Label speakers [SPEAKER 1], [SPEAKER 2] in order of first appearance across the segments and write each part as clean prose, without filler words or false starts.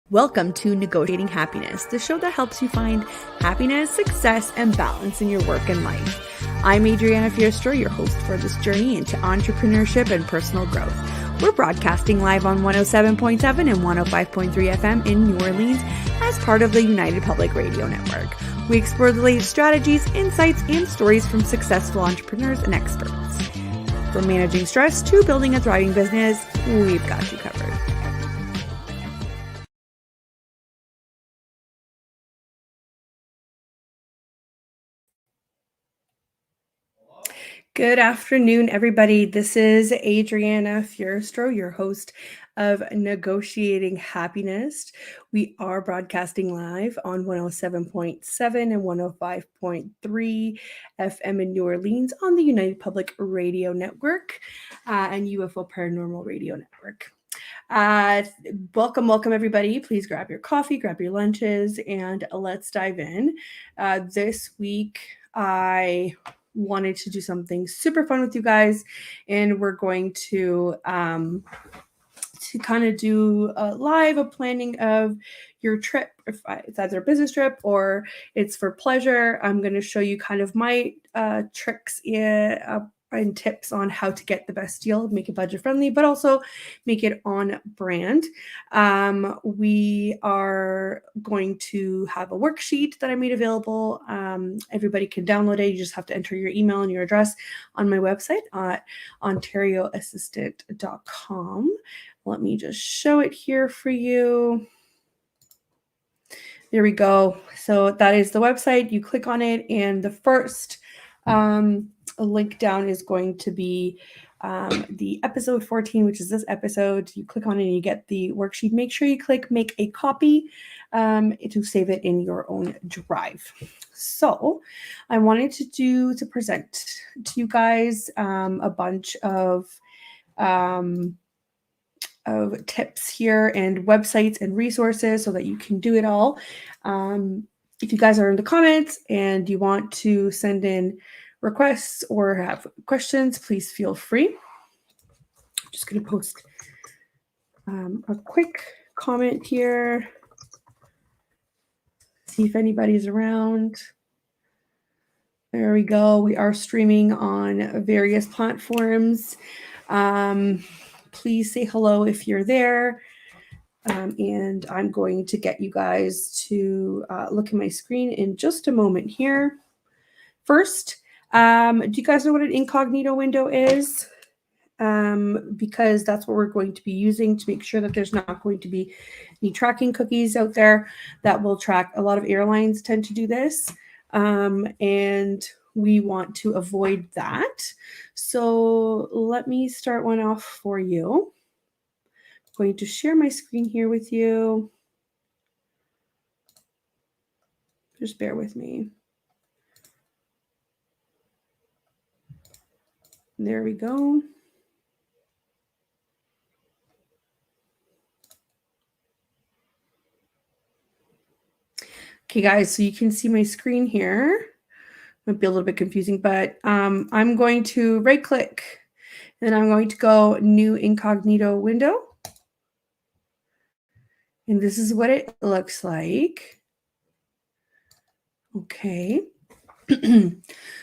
[SPEAKER 1] Welcome to Negotiating Happiness, the show that helps you find happiness, success, and balance in your work and life. I'm Adriana Fiestro, your host for this journey into entrepreneurship and personal growth. We're broadcasting live on 107.7 and 105.3 FM in New Orleans as part of the United Public Radio Network. We explore the latest strategies, insights, and stories from successful entrepreneurs and experts. From managing stress to building a thriving business, we've got you covered. Good afternoon, everybody. This is Adriana Fiestro, your host of Negotiating Happiness. We are broadcasting live on 107.7 and 105.3 FM in New Orleans on the United Public Radio Network and UFO Paranormal Radio Network. Welcome, everybody. Please grab your coffee, grab your lunches, and let's dive in. This week, I wanted to do something super fun with you guys, and we're going to kind of do a planning of your trip. If it's either a business trip or it's for pleasure, I'm going to show you kind of my tricks and tips on how to get the best deal, make it budget friendly, but also make it on brand. We are going to have a worksheet that I made available. Everybody can download it. You just have to enter your email and your address on my website at ontarioassistant.com. Let me just show it here for you. There we go. So that is the website. You click on it, and the first link down is going to be the episode 14, which is this episode. You click on it and you get the worksheet. Make sure you click make a copy to save it in your own drive. So I wanted to present to you guys a bunch of tips here and websites and resources so that you can do it all. If you guys are in the comments and you want to send in requests or have questions, please feel free. I'm just going to post a quick comment here. See if anybody's around. There we go. We are streaming on various platforms. Please say hello if you're there. And I'm going to get you guys to look at my screen in just a moment here. First, do you guys know what an incognito window is? Because that's what we're going to be using to make sure that there's not going to be any tracking cookies out there that will track. A lot of airlines tend to do this, and we want to avoid that. So let me start one off for you. I'm going to share my screen here with you. Just bear with me. There we go. Okay, guys, so you can see my screen here. Might be a little bit confusing, but I'm going to right click and I'm going to go new incognito window. And this is what it looks like. Okay.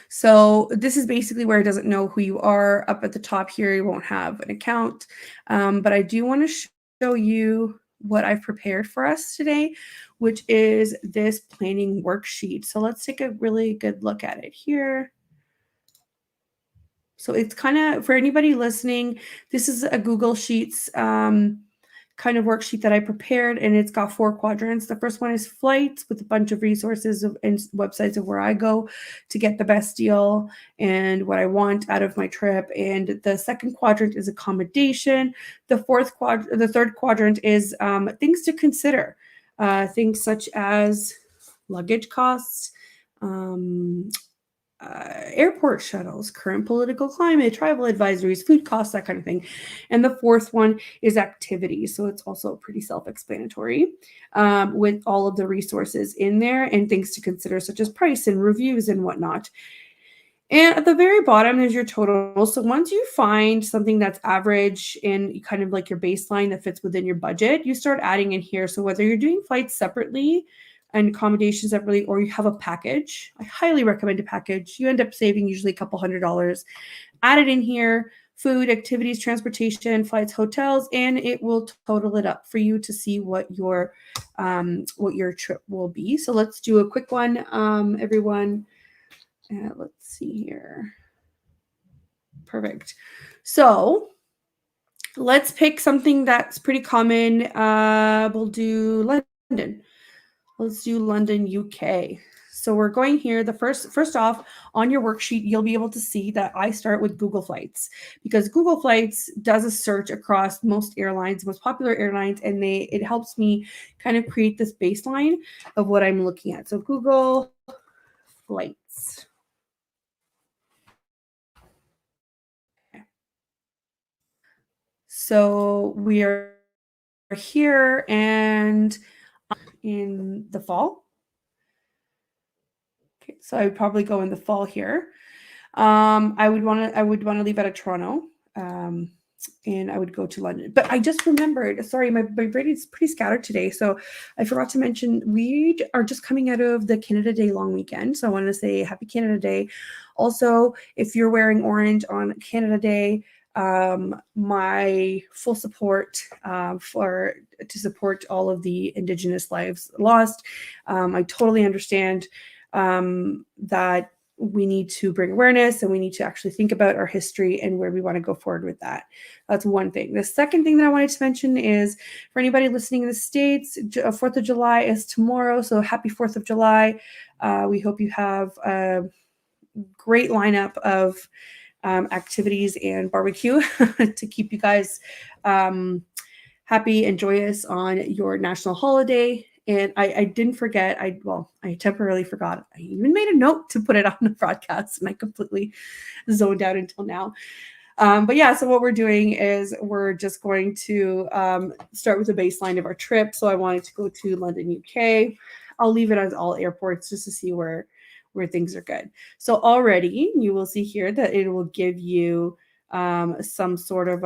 [SPEAKER 1] So this is basically where it doesn't know who you are. Up at the top here, you won't have an account. But I do want to show you what I've prepared for us today, which is this planning worksheet. So let's take a really good look at it here. So it's kind of, for anybody listening, this is a Google Sheets kind of worksheet that I prepared, and it's got 4 quadrants. The first one is flights with a bunch of resources and websites of where I go to get the best deal and what I want out of my trip. And the second quadrant is accommodation. The third quadrant is things to consider, things such as luggage costs, airport shuttles, current political climate, travel advisories, food costs, that kind of thing. And the fourth one is activities. So it's also pretty self-explanatory with all of the resources in there and things to consider, such as price and reviews and whatnot. And at the very bottom is your total. So once you find something that's average and kind of like your baseline that fits within your budget, you start adding in here. So whether you're doing flights separately and accommodations separately, or you have a package, I highly recommend a package. You end up saving usually a couple $100. Add it in here, food, activities, transportation, flights, hotels, and it will total it up for you to see what your trip will be. So let's do a quick one, everyone. Let's see here. Perfect. So let's pick something that's pretty common. We'll do London. Let's do London, UK. So we're going here. The first off, on your worksheet, you'll be able to see that I start with Google Flights because Google Flights does a search across most airlines, most popular airlines, and it helps me kind of create this baseline of what I'm looking at. So Google Flights. So we are here and in the fall. Okay, so I would probably go in the fall here. I would want to leave out of Toronto. And I would go to London. But I just remembered, sorry, my brain is pretty scattered today. So I forgot to mention we are just coming out of the Canada Day long weekend. So I want to say happy Canada Day. Also, if you're wearing orange on Canada Day, my full support to support all of the Indigenous lives lost. I totally understand that we need to bring awareness and we need to actually think about our history and where we want to go forward with that. That's one thing. The second thing that I wanted to mention is for anybody listening in the States, 4th of July is tomorrow. So happy 4th of July. We hope you have a great lineup of activities and barbecue to keep you guys happy and joyous on your national holiday. And I didn't forget, I temporarily forgot. I even made a note to put it on the broadcast and I completely zoned out until now. But yeah, so what we're doing is we're just going to start with the baseline of our trip. So I wanted to go to London, UK. I'll leave it as all airports just to see where things are good. So already you will see here that it will give you some sort of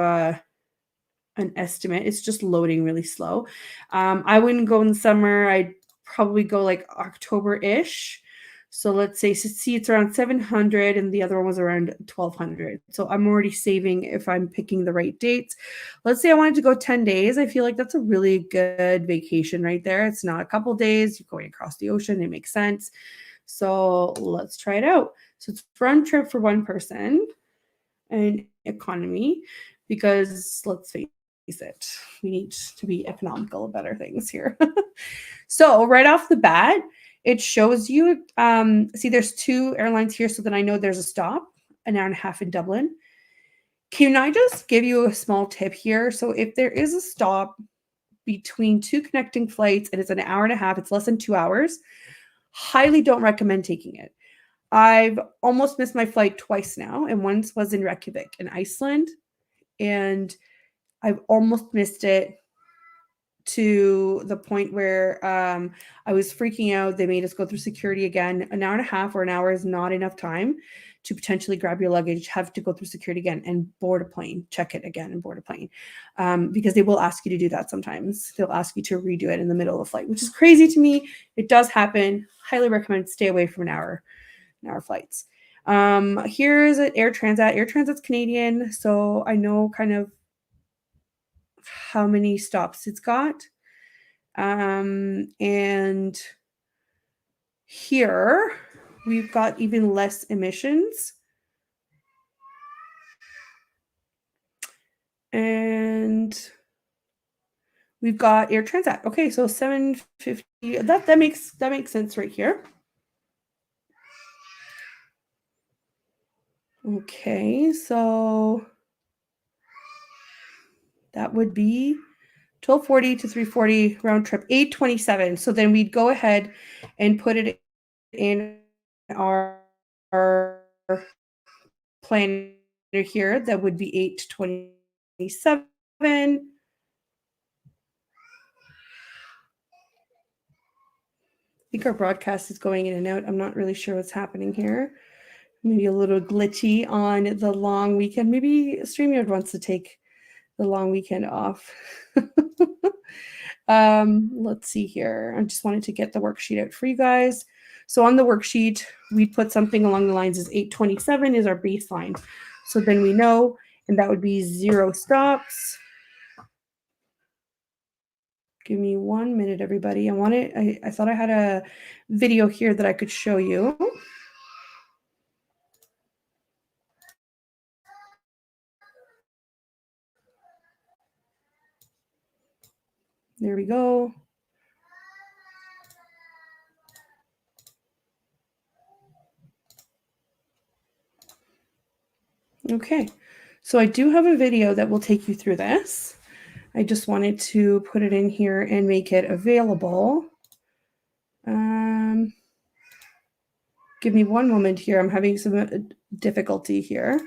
[SPEAKER 1] an estimate. It's just loading really slow. I wouldn't go in the summer. I'd probably go like October-ish. So let's say, see, it's around 700 and the other one was around 1200. So I'm already saving if I'm picking the right dates. Let's say I wanted to go 10 days. I feel like that's a really good vacation right there. It's not a couple days. You're going across the ocean. It makes sense. So let's try it out. So it's round trip for one person and economy because let's face it, we need to be economical about our things here. So right off the bat, it shows you, see there's two airlines here so that I know there's a stop, an hour and a half in Dublin. Can I just give you a small tip here? So if there is a stop between two connecting flights and it's an hour and a half, it's less than 2 hours, highly don't recommend taking it. I've almost missed my flight twice now, and once was in Reykjavik in Iceland, and I've almost missed it to the point where I was freaking out. They made us go through security again. An hour and a half or an hour is not enough time to potentially grab your luggage, have to go through security again and board a plane, check it again and board a plane. Because they will ask you to do that sometimes. They'll ask you to redo it in the middle of the flight, which is crazy to me. It does happen. Highly recommend stay away from an hour flights. Here's an Air Transat. Air Transat's Canadian, so I know kind of how many stops it's got. And here we've got even less emissions. And we've got Air Transat. Okay, so 750. That makes sense right here. Okay, so that would be 1240 to 340 round trip, 827. So then we'd go ahead and put it in our planner here. That would be 827. I think our broadcast is going in and out. I'm not really sure what's happening here. maybe a little glitchy on the long weekend. Maybe StreamYard wants to take the long weekend off. Let's see here. I just wanted to get the worksheet out for you guys. So on the worksheet, we put something along the lines as 827 is our baseline. So then we know, and that would be 0 stops. Give me 1 minute, everybody. I thought I had a video here that I could show you. There we go. Okay, so I do have a video that will take you through this. I just wanted to put it in here and make it available. Give me 1 moment here. I'm having some difficulty here.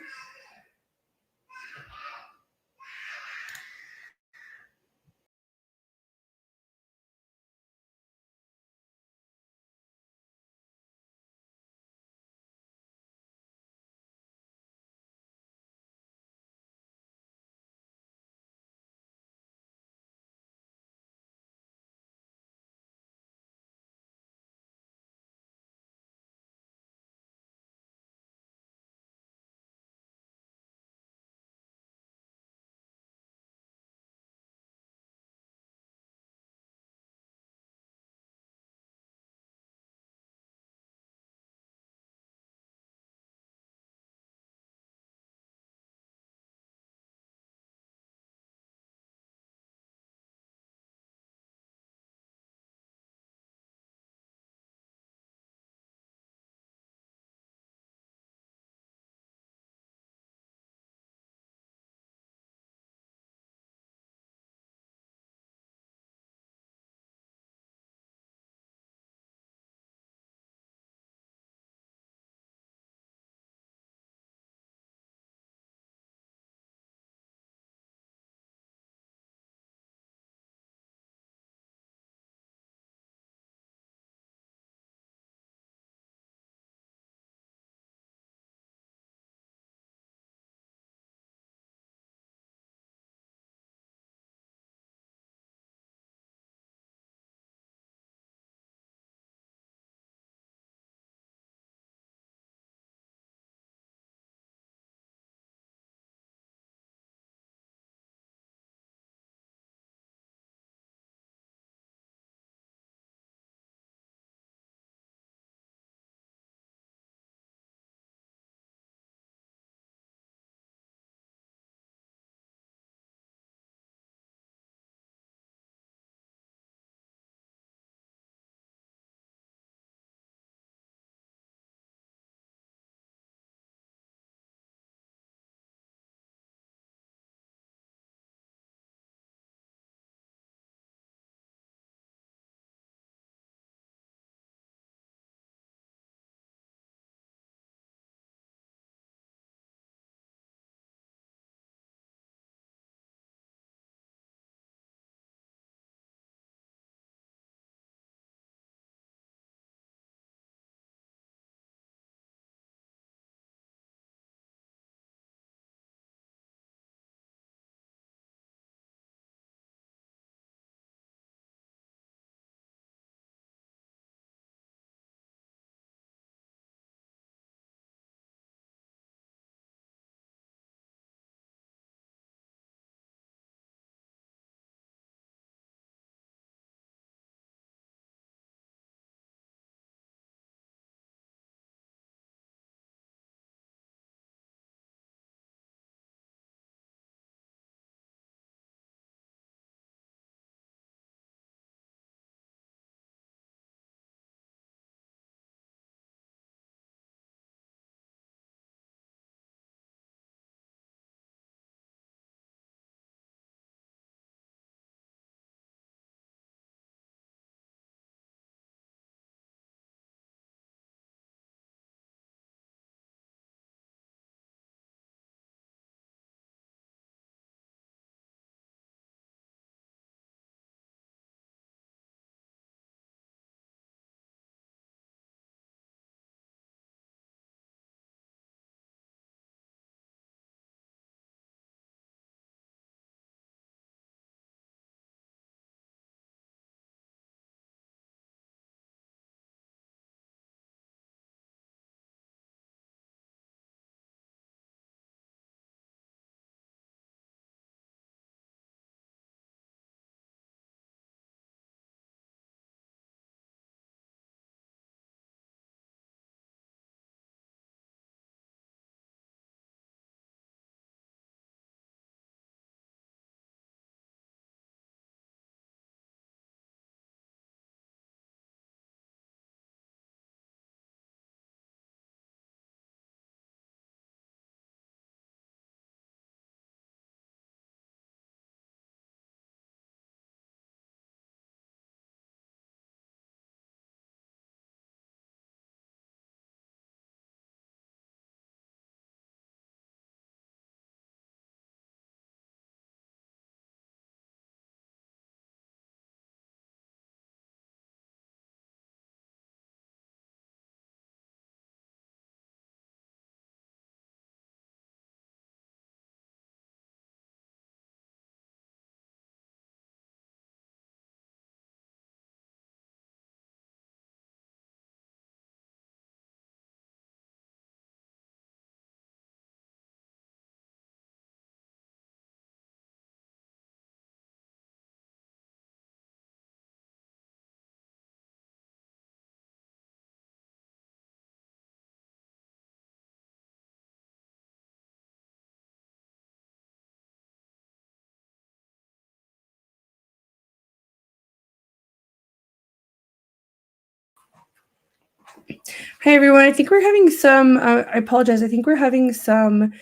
[SPEAKER 1] Hi everyone. I think we're having some. I apologize. I think we're having some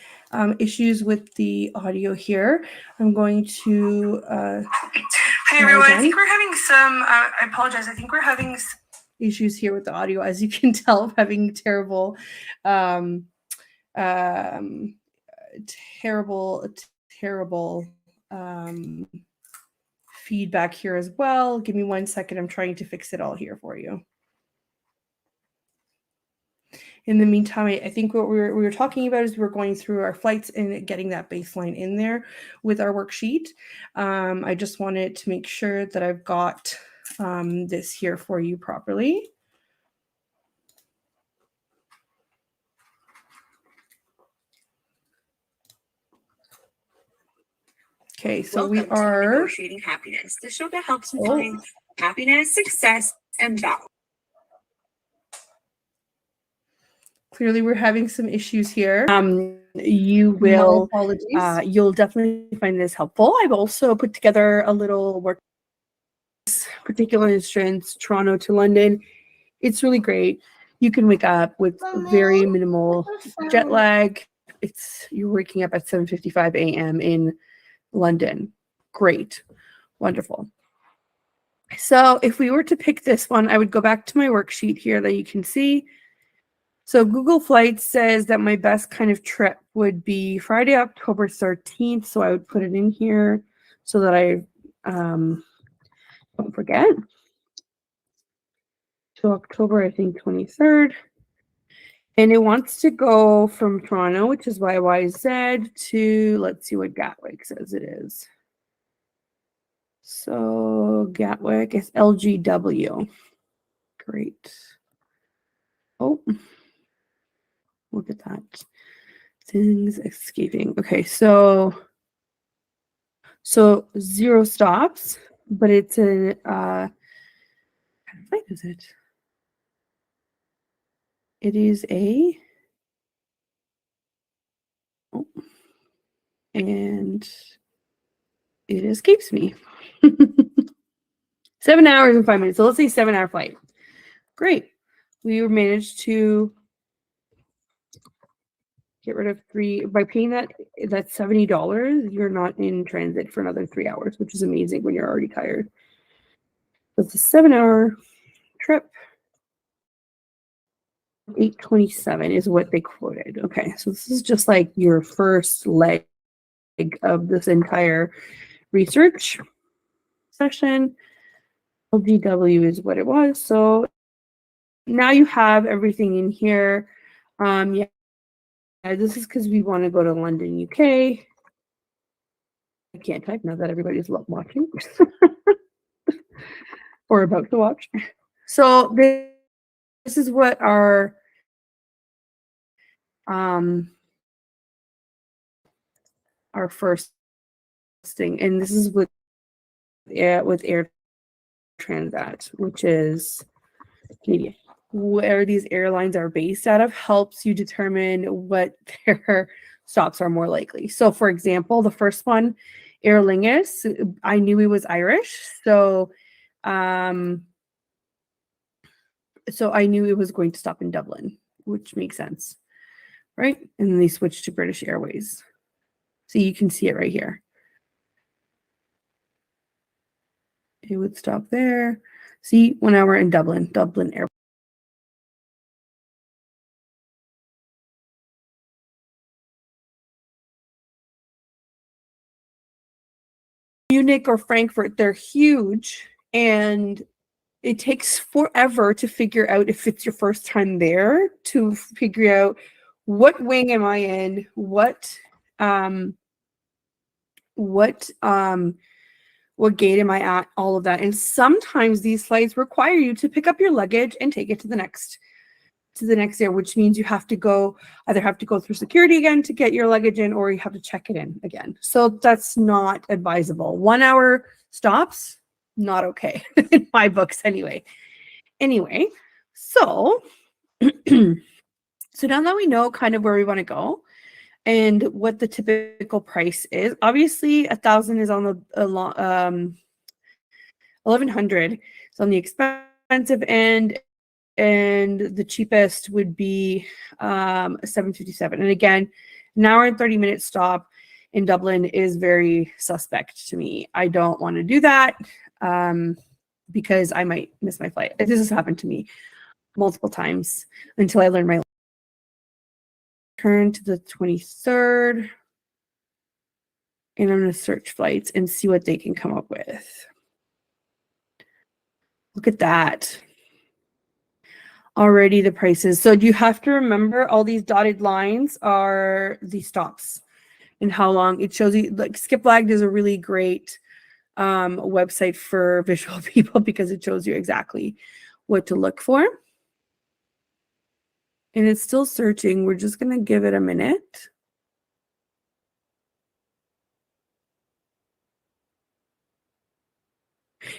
[SPEAKER 1] issues with the audio here. I'm going to. Hi everyone. I think we're having some. I apologize. I think we're having issues here with the audio. As you can tell, I'm having um, um, terrible feedback here as well. Give me 1 second. I'm trying to fix it all here for you. In the meantime, I think what we were talking about is we're going through our flights and getting that baseline in there with our worksheet. I just wanted to make sure that I've got this here for you properly. Okay, so we are
[SPEAKER 2] negotiating happiness, the show that helps you find happiness, success, and balance.
[SPEAKER 1] Clearly, we're having some issues here. You will, you'll definitely find this helpful. I've also put together a little work, particular instance, Toronto to London. It's really great. You can wake up with very minimal jet lag. You're waking up at 7:55 a.m. in London. Great. Wonderful. So if we were to pick this one, I would go back to my worksheet here that you can see. So Google Flights says that my best kind of trip would be Friday, October 13th. So I would put it in here so that I don't forget. To October, I think 23rd. And it wants to go from Toronto, which is YYZ, to, let's see what Gatwick says it is. So Gatwick is LGW. Great. Oh, look at that. Things escaping. Okay, so 0 stops, but it's a what kind of flight is it? It is a and it escapes me. 7 hours and 5 minutes. So let's say 7-hour flight. Great. We managed to get rid of 3 by paying that's $70. You're not in transit for another 3 hours, which is amazing when you're already tired. So it's a 7-hour trip. 827 is what they quoted. Okay, so this is just like your first leg of this entire research session. LGW is what it was. So now you have everything in here. Yeah, this is because we want to go to London, UK. I can't type now that everybody's watching or about to watch. So this is what our first thing, and this is with Air Transat, which is Canadian. Where these airlines are based out of helps you determine what their stops are more likely. So, for example, the first one, Aer Lingus, I knew he was Irish, so I knew it was going to stop in Dublin, which makes sense, right? And then they switched to British Airways. So you can see it right here. It would stop there. See, 1 hour in Dublin Airport. Munich or Frankfurt, they're huge, and it takes forever to figure out if it's your first time there, to figure out what wing am I in, what gate am I at, all of that. And sometimes these flights require you to pick up your luggage and take it to the next air, which means you have to either go through security again to get your luggage in, or you have to check it in again. So that's not advisable. 1 hour stops, not okay in my books anyway. So so now that we know kind of where we want to go and what the typical price is, obviously 1,000 is on the 1,100 is on the expensive end, and the cheapest would be $7.57. And again, an hour and 30-minute stop in Dublin is very suspect to me. I don't want to do that because I might miss my flight. This has happened to me multiple times until I learn my. Turn to the 23rd, and I'm going to search flights and see what they can come up with. Look at that. Already the prices. So you have to remember all these dotted lines are the stops and how long it shows you. Like Skipflagged is a really great website for visual people because it shows you exactly what to look for. And it's still searching. We're just going to give it a minute.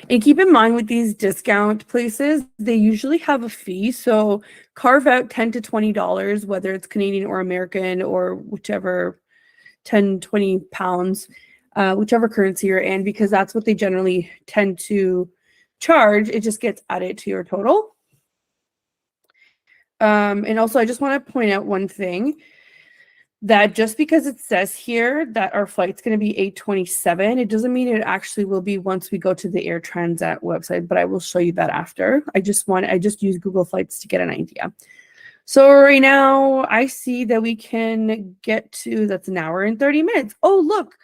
[SPEAKER 1] And keep in mind with these discount places, they usually have a fee. So carve out $10 to $20, whether it's Canadian or American or whichever, 10, 20 pounds, whichever currency you're in, because that's what they generally tend to charge. It just gets added to your total. And also, I just want to point out one thing, that just because it says here that our flight's going to be 8:27, it doesn't mean it actually will be once we go to the Air Transat website, but I will show you that after. I just use Google Flights to get an idea. So right now I see that we can get to, that's an hour and 30 minutes. Oh, look,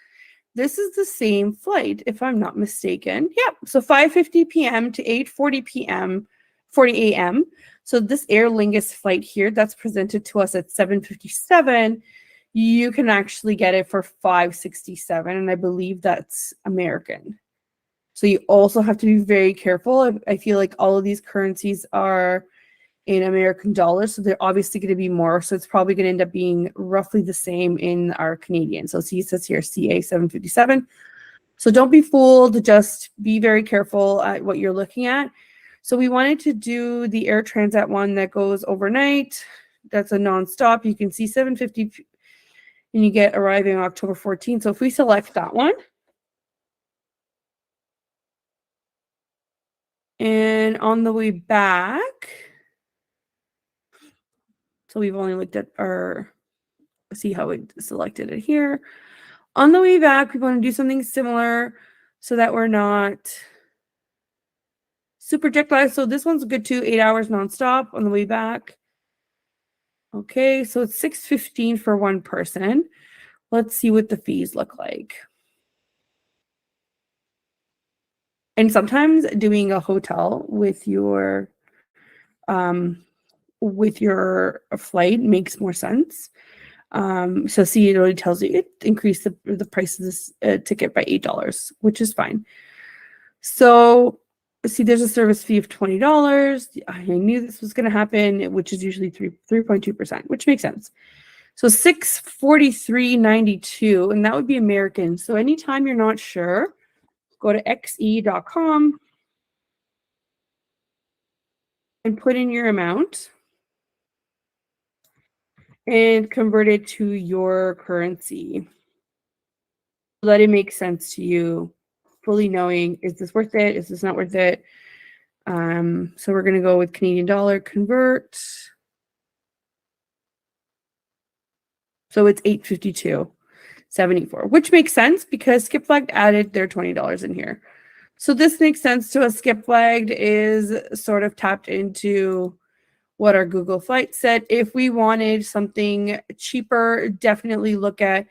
[SPEAKER 1] this is the same flight, if I'm not mistaken. Yep. So 5:50 p.m. to 8:40 p.m., 40 a.m. So this Aer Lingus flight here that's presented to us at 7:57, you can actually get it for $5.67, and I believe that's American. So you also have to be very careful. I feel like all of these currencies are in American dollars, so they're obviously going to be more. So it's probably going to end up being roughly the same in our Canadian. So see, it says here CA 757. So don't be fooled. Just be very careful at what you're looking at. So we wanted to do the Air Transat one that goes overnight. That's a nonstop. You can see 750, and you get arriving October 14th. So if we select that one, and on the way back, so we've only looked at our, see how we selected it here. On the way back, we want to do something similar so that we're not super jet lagged. So this one's good too, 8 hours nonstop on the way back. Okay, so it's $6.15 for one person. Let's see what the fees look like. And sometimes doing a hotel with your flight makes more sense. So see, it already tells you it increased the price of this ticket by $8, which is fine. So see, there's a service fee of $20. I knew this was going to happen, which is usually 3.2%, which makes sense. So $643.92, and that would be American. So anytime you're not sure, go to xe.com and put in your amount and convert it to your currency. Let it make sense to you, fully knowing, is this worth it? Is this not worth it? So we're going to go with Canadian dollar, convert. So it's $852.74, which makes sense because Skipflagged added their $20 in here. So this makes sense to us. Skipflagged is sort of tapped into what our Google Flights said. If we wanted something cheaper, definitely look at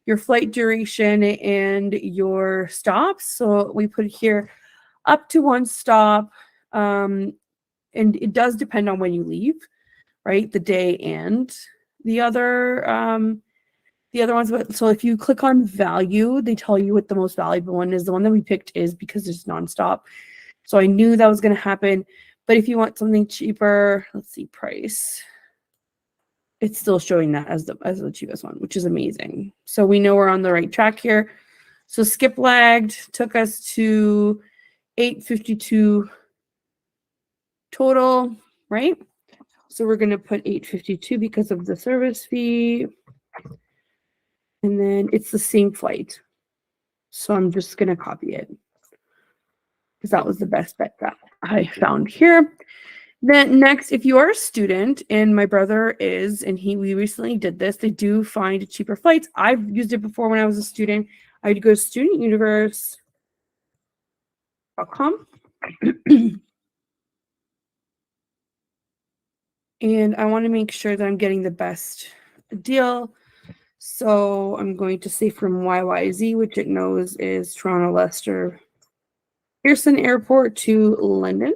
[SPEAKER 1] your flight duration and your stops. So we put here up to one stop, and it does depend on when you leave, right? The day and the other ones. But so if you click on value, they tell you what the most valuable one is. The one that we picked is because it's nonstop. So I knew that was going to happen. But if you want something cheaper, let's see, price. It's still showing that as the cheapest one, which is amazing. So we know we're on the right track here. So Skipflagged took us to $852 total, right? So we're going to put $852 because of the service fee. And then it's the same flight. So I'm just going to copy it because that was the best bet that I found here. Then next, if you are a student, and my brother is, and we recently did this, they do find cheaper flights. I've used it before when I was a student. I would go to studentuniverse.com. And I want to make sure that I'm getting the best deal. So I'm going to say from YYZ, which it knows is Toronto, Leicester, Pearson Airport to London.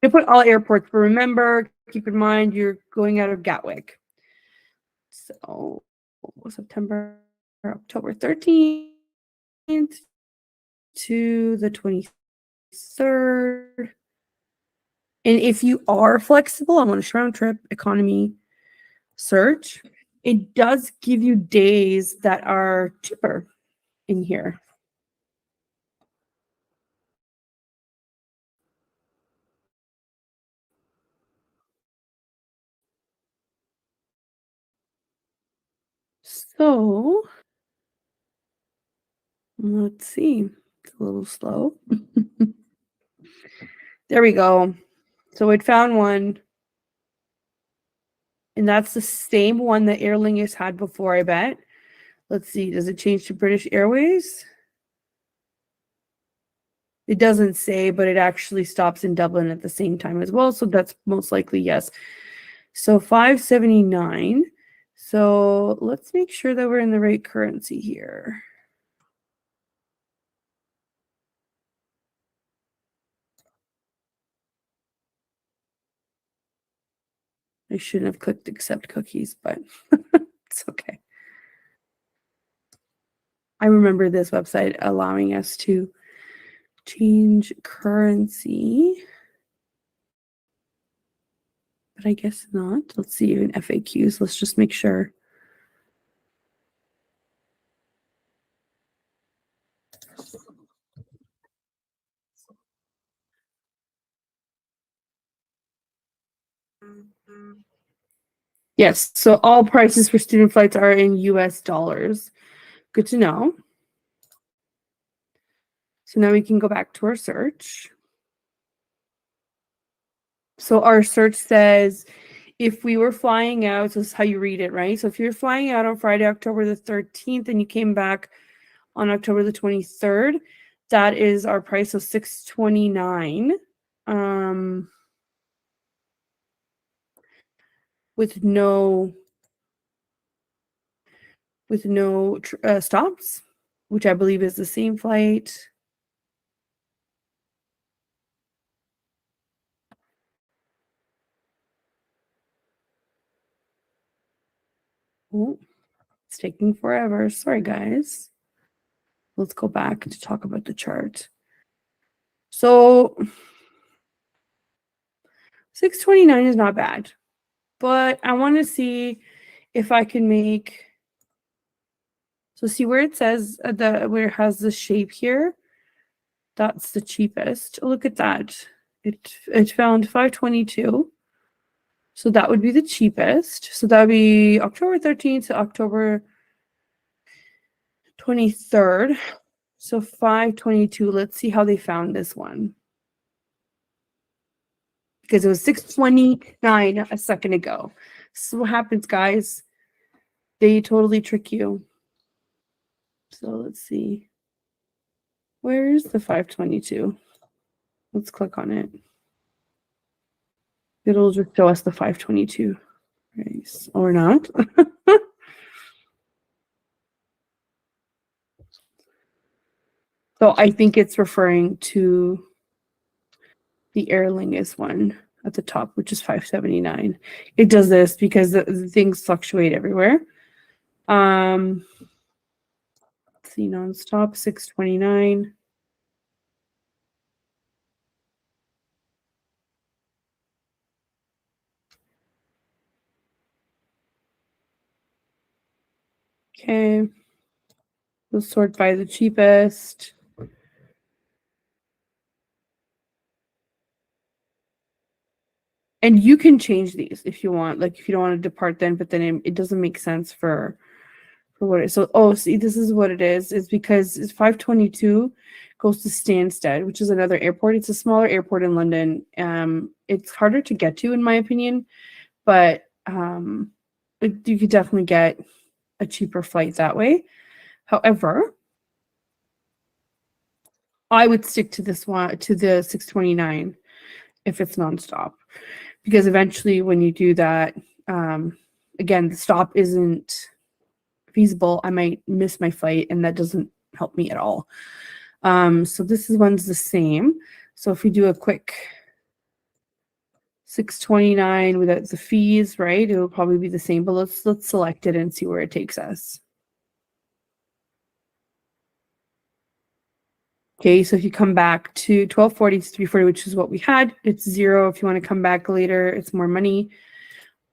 [SPEAKER 1] They put all airports, but remember, keep in mind you're going out of Gatwick. So September, October 13th to the 23rd. And if you are flexible, I want a round trip economy search. It does give you days that are cheaper in here. So let's see. It's a little slow. There we go. So it found one. And that's the same one that Aer Lingus had before, I bet. Let's see. Does it change to British Airways? It doesn't say, but it actually stops in Dublin at the same time as well. So that's most likely yes. So 579. So let's make sure that we're in the right currency here. I shouldn't have clicked accept cookies, but it's okay. I remember this website allowing us to change currency, but I guess not. Let's see in FAQs. Let's just make sure. Yes, so all prices for student flights are in US dollars. Good to know. So now we can go back to our search. So our search says if we were flying out, so this is how you read it, right? So if you're flying out on Friday, October the 13th, and you came back on October the 23rd, that is our price of $629. With no stops, which I believe is the same flight. Oh, it's taking forever. Sorry, guys. Let's go back to talk about the chart. So 629 is not bad, but I want to see if I can make. So see where it says where it has the shape here. That's the cheapest. Look at that. It found 522. So that would be the cheapest. So that would be October 13th to October 23rd. So 522. Let's see how they found this one. Because it was 629 a second ago. So what happens, guys? They totally trick you. So let's see. Where is the 522? Let's click on it. It'll just show us the 522 price or not. So I think it's referring to the Aer Lingus one at the top, which is 579. It does this because the things fluctuate everywhere. Let's see, nonstop 629. Okay. We'll sort by the cheapest. And you can change these if you want. Like if you don't want to depart then, but then it doesn't make sense for for what it is. So, oh, see, this is what it is. It's because it's 522 goes to Stansted, which is another airport. It's a smaller airport in London. It's harder to get to, in my opinion, but you could definitely get a cheaper flight that way. However, I would stick to this one, to the 629 if it's nonstop, because eventually when you do that, again, the stop isn't feasible. I might miss my flight and that doesn't help me at all. So this one's the same. So if we do a quick 629 without the fees, right, it will probably be the same, but let's select it and see where it takes us. Okay, so if you come back to 1240 to 340, which is what we had, it's 0. If you want to come back later, it's more money.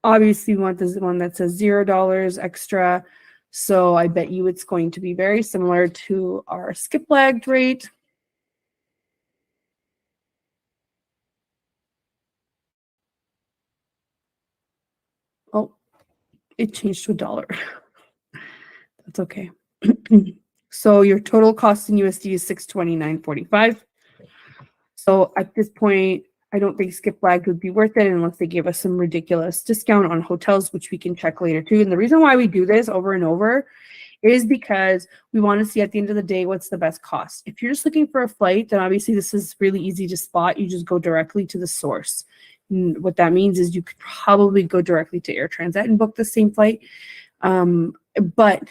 [SPEAKER 1] Obviously, we want this one that says $0 extra. So I bet you it's going to be very similar to our skip lagged rate. Oh, it changed to $1. That's okay. So your total cost in USD is $629.45. So at this point, I don't think skip lag would be worth it unless they give us some ridiculous discount on hotels, which we can check later too. And the reason why we do this over and over is because we want to see at the end of the day what's the best cost. If you're just looking for a flight, then obviously this is really easy to spot. You just go directly to the source. And what that means is you could probably go directly to Air Transat and book the same flight. But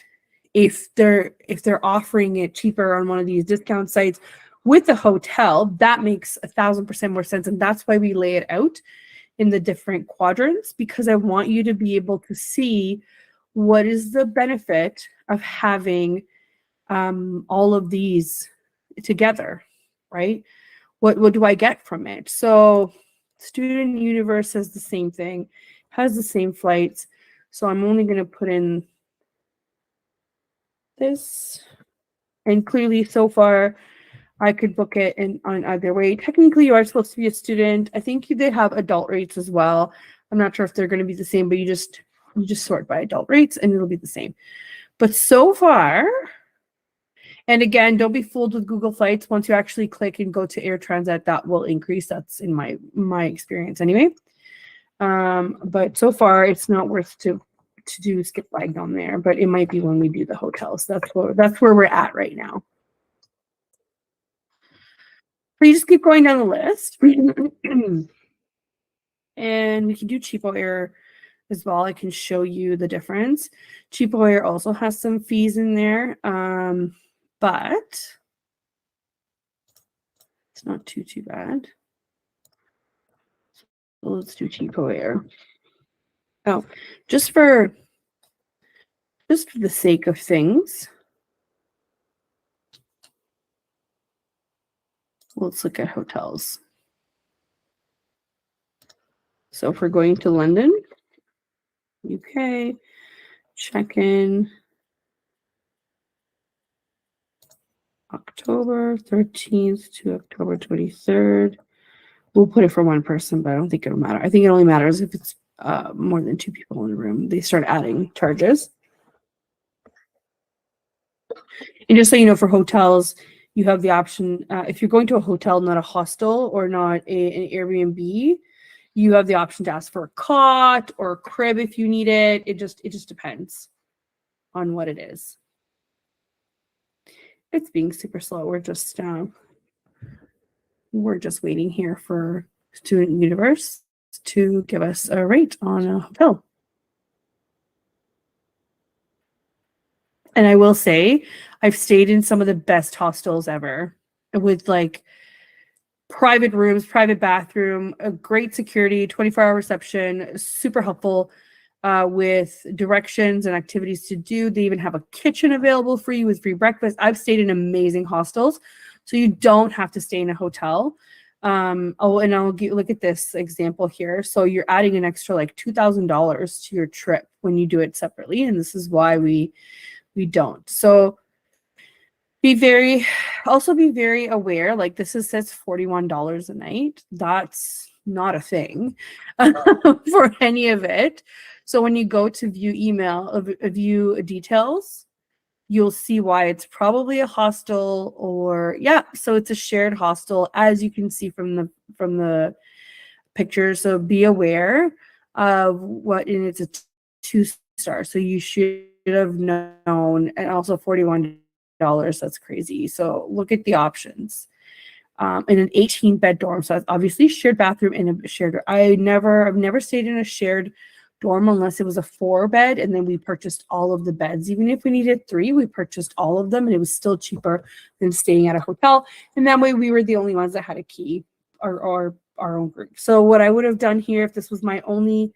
[SPEAKER 1] if they're offering it cheaper on one of these discount sites with the hotel, that makes 1,000% more sense. And that's why we lay it out in the different quadrants, because I want you to be able to see what is the benefit of having all of these together, right? What do I get from it? So Student Universe has the same thing, has the same flights. So I'm only going to put in this. And clearly so far, I could book it on either way. Technically, you are supposed to be a student. I think they have adult rates as well. I'm not sure if they're going to be the same, but you just sort by adult rates and it'll be the same. But so far, and again, don't be fooled with Google Flights. Once you actually click and go to Air Transat, that will increase. That's in my experience anyway. But so far, it's not worth to do skip lag on there, but it might be when we do the hotels. That's where we're at right now. So you just keep going down the list. And we can do Cheapo Air as well. I can show you the difference. Cheapo Air also has some fees in there, but it's not too bad. So let's do Cheapo Air. Oh, just for the sake of things, let's look at hotels. So if we're going to London, UK, check-in October 13th to October 23rd. We'll put it for one person, but I don't think it'll matter. I think it only matters if it's more than 2 people in the room. They start adding charges. And just so you know, for hotels, you have the option, if you're going to a hotel, not a hostel or not an Airbnb, you have the option to ask for a cot or a crib if you need it. It just depends on what it is. It's being super slow. We're just waiting here for Student Universe to give us a rate on a hotel. And I will say, I've stayed in some of the best hostels ever with like private rooms, private bathroom, a great security, 24-hour reception, super helpful with directions and activities to do. They even have a kitchen available for you with free breakfast. I've stayed in amazing hostels, so you don't have to stay in a hotel. And I'll look at this example here. So you're adding an extra like $2,000 to your trip when you do it separately, and this is why we don't. So be very aware, like this says $41 a night. That's not a thing for any of it. So when you go to view email, view details, you'll see why it's probably a hostel, or yeah, so it's a shared hostel, as you can see from the picture. So be aware of what, and it's a 2-star. So you should have known, and also $41. That's crazy. So look at the options. In an 18-bed dorm. So that's obviously shared bathroom and a shared. I've never stayed in a shared dorm unless it was a 4-bed, and then we purchased all of the beds. Even if we needed 3, we purchased all of them, and it was still cheaper than staying at a hotel. And that way, we were the only ones that had a key, or our own group. So what I would have done here, if this was my only,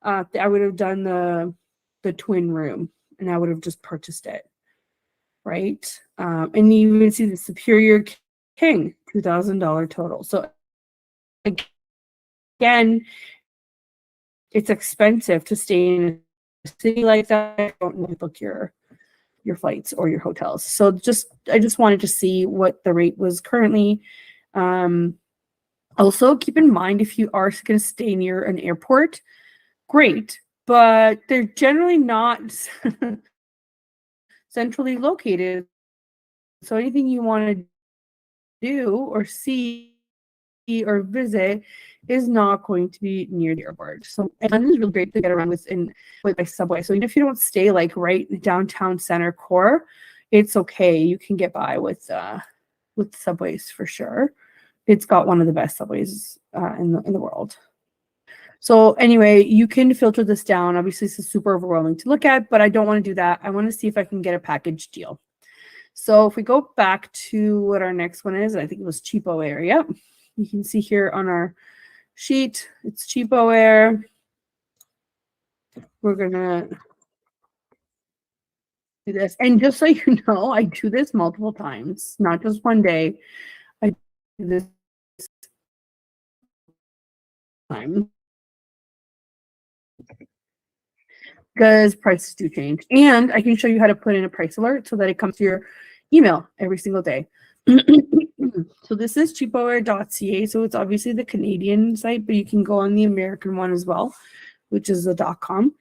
[SPEAKER 1] I would have done the twin room, and I would have just purchased it, right? And you even see the Superior King, $2,000 total. So again, it's expensive to stay in a city like that. Don't book your flights or your hotels. So I just wanted to see what the rate was currently. Also, keep in mind, if you are going to stay near an airport, great, but they're generally not centrally located. So anything you want to do or see or visit is not going to be near the airport. So London is really great to get around with by subway. So even if you don't stay like right in downtown center core, it's okay. You can get by with subways for sure. It's got one of the best subways in the world. So anyway, you can filter this down. Obviously, this is super overwhelming to look at, but I don't want to do that. I want to see if I can get a package deal. So if we go back to what our next one is, I think it was Cheapo Air. Yep. You can see here on our sheet, it's Cheapo Air. We're going to do this. And just so you know, I do this multiple times, not just one day. I do this time because prices do change. And I can show you how to put in a price alert so that it comes to your email every single day. So this is cheapoair.ca. So it's obviously the Canadian site, but you can go on the American one as well, which is the .com.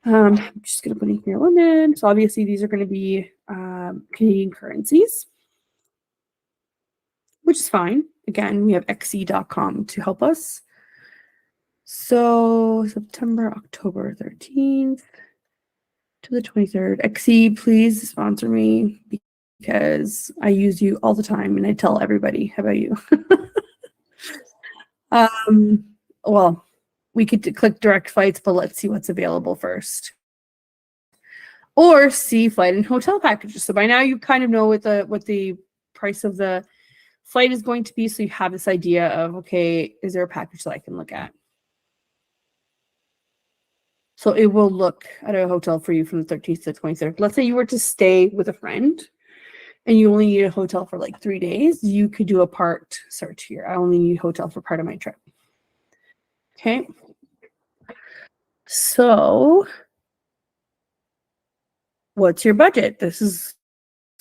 [SPEAKER 1] I'm just going to put in here limit. So obviously these are going to be Canadian currencies, which is fine. Again, we have xe.com to help us. So September, October 13th to the 23rd. XE, please sponsor me because I use you all the time and I tell everybody. How about you? Well, we could click direct flights, but let's see what's available first. Or see flight and hotel packages. So by now you kind of know what the price of the flight is going to be. So you have this idea of, okay, is there a package that I can look at? So it will look at a hotel for you from the 13th to the 23rd. Let's say you were to stay with a friend and you only need a hotel for like 3 days. You could do a part search here. I only need a hotel for part of my trip. Okay. So what's your budget? This is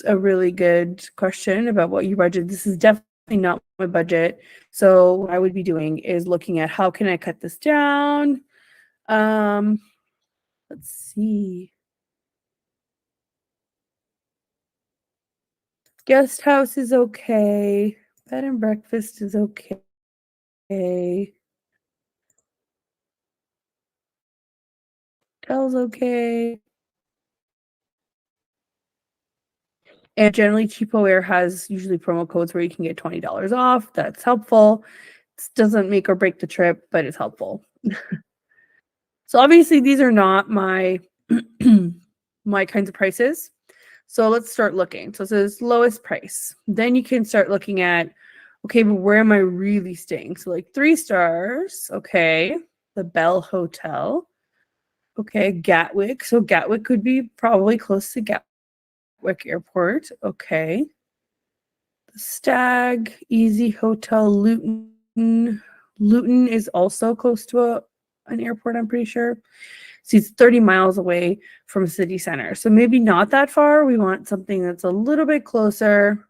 [SPEAKER 1] a really good question about what you budget. This is definitely not my budget. So what I would be doing is looking at how can I cut this down? Let's see. Guest house is okay. Bed and breakfast is okay. Hotel's okay. And generally, Cheapo Air has usually promo codes where you can get $20 off. That's helpful. This doesn't make or break the trip, but it's helpful. So obviously, these are not my my kinds of prices. So let's start looking. So it says lowest price. Then you can start looking at, okay, but where am I really staying? So like 3 stars. Okay. The Bell Hotel. Okay. Gatwick. So Gatwick could be probably close to Gatwick Airport. Okay. The Stag, Easy Hotel, Luton. Luton is also close to an airport, I'm pretty sure. So it's 30 miles away from city center. So maybe not that far. We want something that's a little bit closer.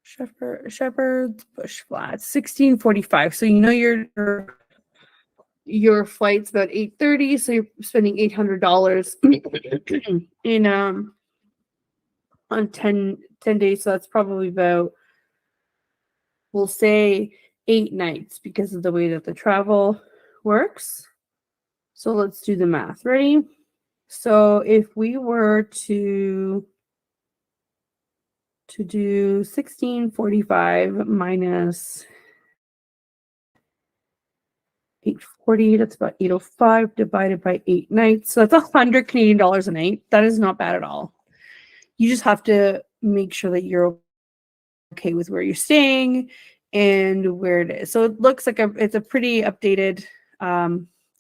[SPEAKER 1] Shepherd's Bush Flats, 1645. So you know you're your flight's about 8:30, so you're spending $800 in on 10 days. So that's probably about, we'll say, 8 nights because of the way that the travel works. So let's do the math. Ready? So if we were to do 1645 minus 840, that's about 805 divided by 8 nights. So that's 100 Canadian dollars a night. That is not bad at all. You just have to make sure that you're okay with where you're staying and where it is. So it looks like it's a pretty updated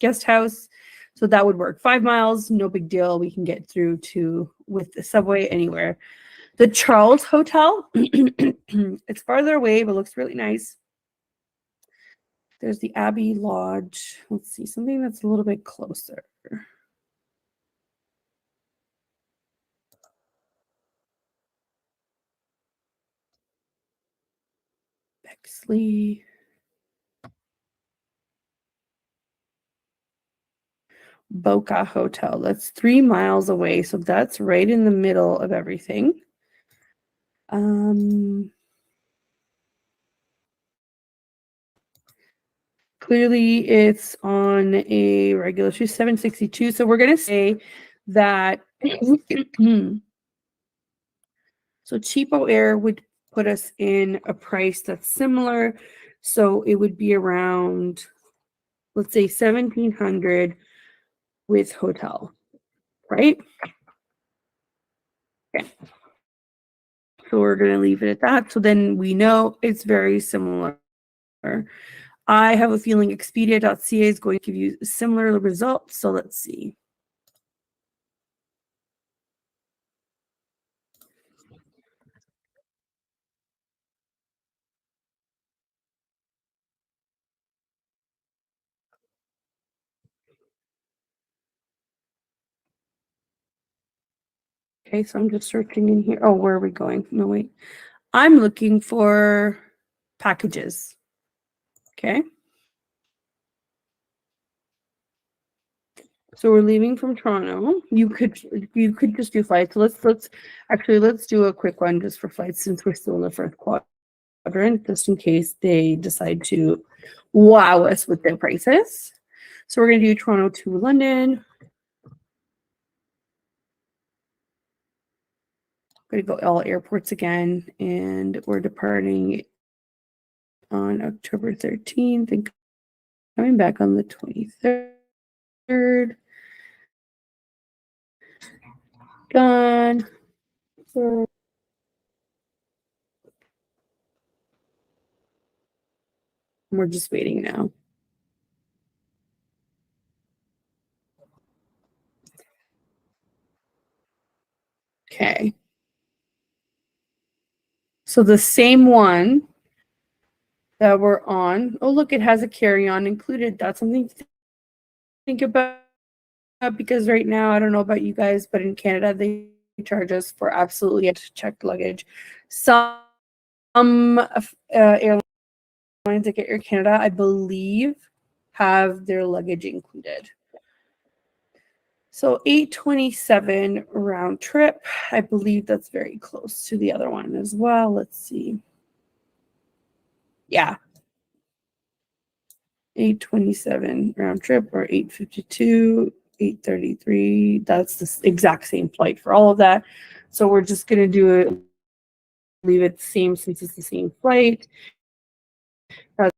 [SPEAKER 1] guest house. So that would work. 5 miles, no big deal. We can get through to with the subway anywhere. The Charles Hotel, it's farther away, but looks really nice. There's the Abbey Lodge. Let's see, something that's a little bit closer. Bexley. Boca Hotel. That's 3 miles away, so that's right in the middle of everything. Clearly it's on a regular 762. So we're gonna say that so Cheapo Air would put us in a price that's similar. So it would be around, let's say, 1,700 with hotel, right? Okay. So we're gonna leave it at that. So then we know it's very similar. I have a feeling Expedia.ca is going to give you similar results. So let's see. Okay, so I'm just searching in here. Oh, where are we going? No, wait. I'm looking for packages. Okay. So we're leaving from Toronto. You could just do flights. Let's do a quick one just for flights since we're still in the first quadrant, just in case they decide to wow us with their prices. So we're gonna do Toronto to London. Going to go all airports again, and we're departing on October 13th and coming back on the 23rd. Done. So we're just waiting now. Okay. So the same one that we're on. Oh, look, it has a carry-on included. That's something to think about because right now, I don't know about you guys, but in Canada, they charge us for absolutely checked luggage. Some airlines like Air Canada, I believe, have their luggage included. So 827 round trip. I believe that's very close to the other one as well. Let's see. Yeah. 827 round trip or 852, 833. That's the exact same flight for all of that. So we're just going to do it, leave it the same since it's the same flight. That's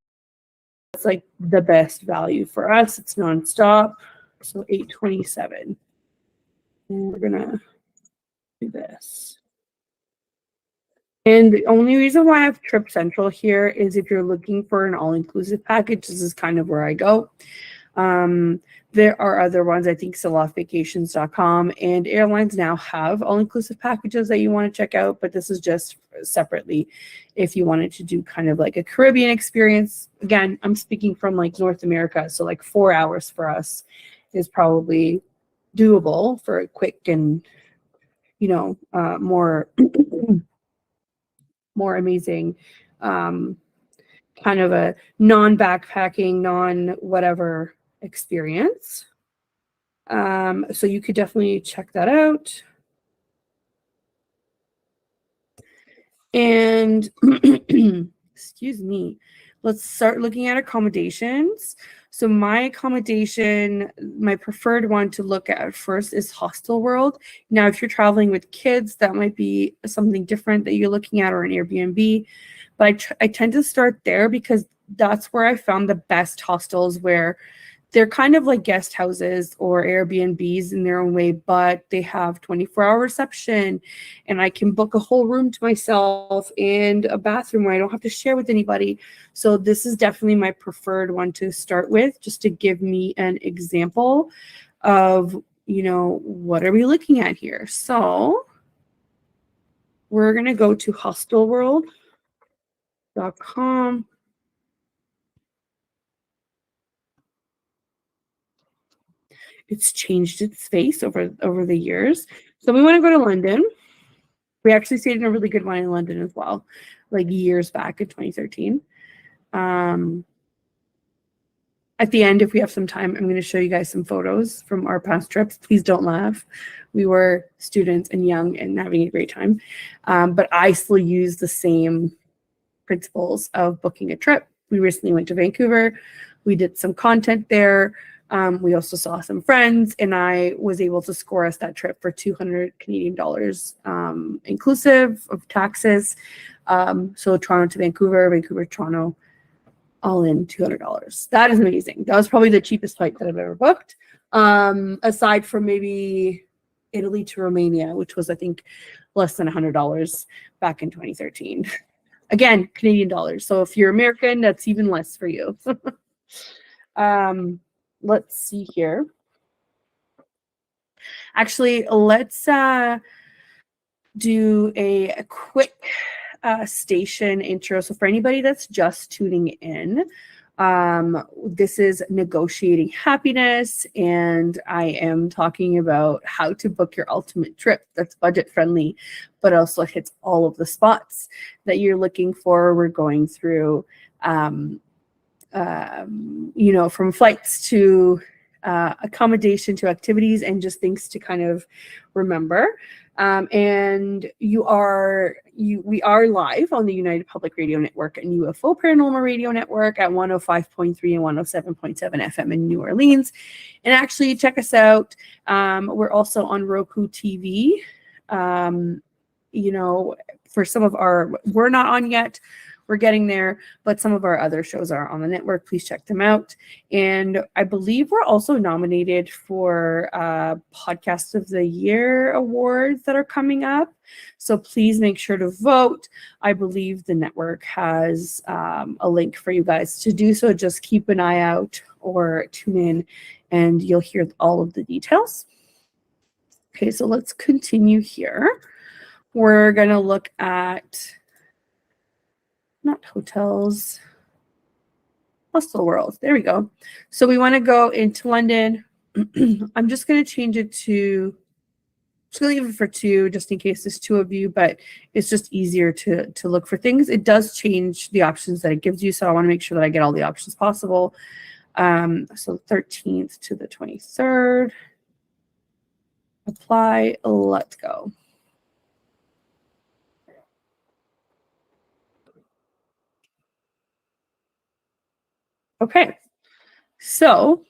[SPEAKER 1] like the best value for us. It's nonstop. So 827. And we're going to do this. And the only reason why I have Trip Central here is if you're looking for an all-inclusive package, this is kind of where I go. There are other ones, I think selofvacations.com, and airlines now have all-inclusive packages that you want to check out, but this is just separately if you wanted to do kind of like a Caribbean experience. Again, I'm speaking from like North America, so like 4 hours for us is probably doable for a quick and, you know, more amazing kind of a non-backpacking, non-whatever experience. So you could definitely check that out. And excuse me, let's start looking at accommodations. So my accommodation, my preferred one to look at first is Hostel World. Now, if you're traveling with kids, that might be something different that you're looking at, or an Airbnb. But I tend to start there because that's where I found the best hostels, where they're kind of like guest houses or Airbnbs in their own way, but they have 24-hour reception, and I can book a whole room to myself and a bathroom where I don't have to share with anybody. So this is definitely my preferred one to start with, just to give me an example of, what are we looking at here? So we're going to go to hostelworld.com. It's changed its face over the years. So we want to go to London. We actually stayed in a really good one in London as well, like years back in 2013. At the end, if we have some time, I'm going to show you guys some photos from our past trips. Please don't laugh. We were students and young and having a great time. But I still use the same principles of booking a trip. We recently went to Vancouver. We did some content there. We also saw some friends, and I was able to score us that trip for 200 Canadian dollars, inclusive of taxes. So Toronto to Vancouver, Vancouver to Toronto, all in $200. That is amazing. That was probably the cheapest flight that I've ever booked, aside from maybe Italy to Romania, which was, I think, less than $100 back in 2013. Again, Canadian dollars. So if you're American, that's even less for you. Let's see here. Actually, let's do a quick station intro. So for anybody that's just tuning in, this is Negotiating Happiness, and I am talking about how to book your ultimate trip that's budget friendly, but also hits all of the spots that you're looking for. We're going through from flights to accommodation to activities, and just things to kind of remember. And we are live on the United Public Radio Network and UFO Paranormal Radio Network at 105.3 and 107.7 FM in New Orleans. And actually, check us out. We're also on Roku TV. For some of we're not on yet. We're getting there, but some of our other shows are on the network. Please check them out. And I believe we're also nominated for Podcast of the Year awards that are coming up. So please make sure to vote. I believe the network has a link for you guys to do so. Just keep an eye out or tune in, and you'll hear all of the details. Okay, so let's continue here. We're going to look at not hotels, Hostel World. There we go. So we want to go into London. I'm just going to change it to, just going to leave it for 2, just in case there's 2 of you, but it's just easier to look for things. It does change the options that it gives you, so I want to make sure that I get all the options possible. So 13th to the 23rd. Apply. Let's go. Okay, so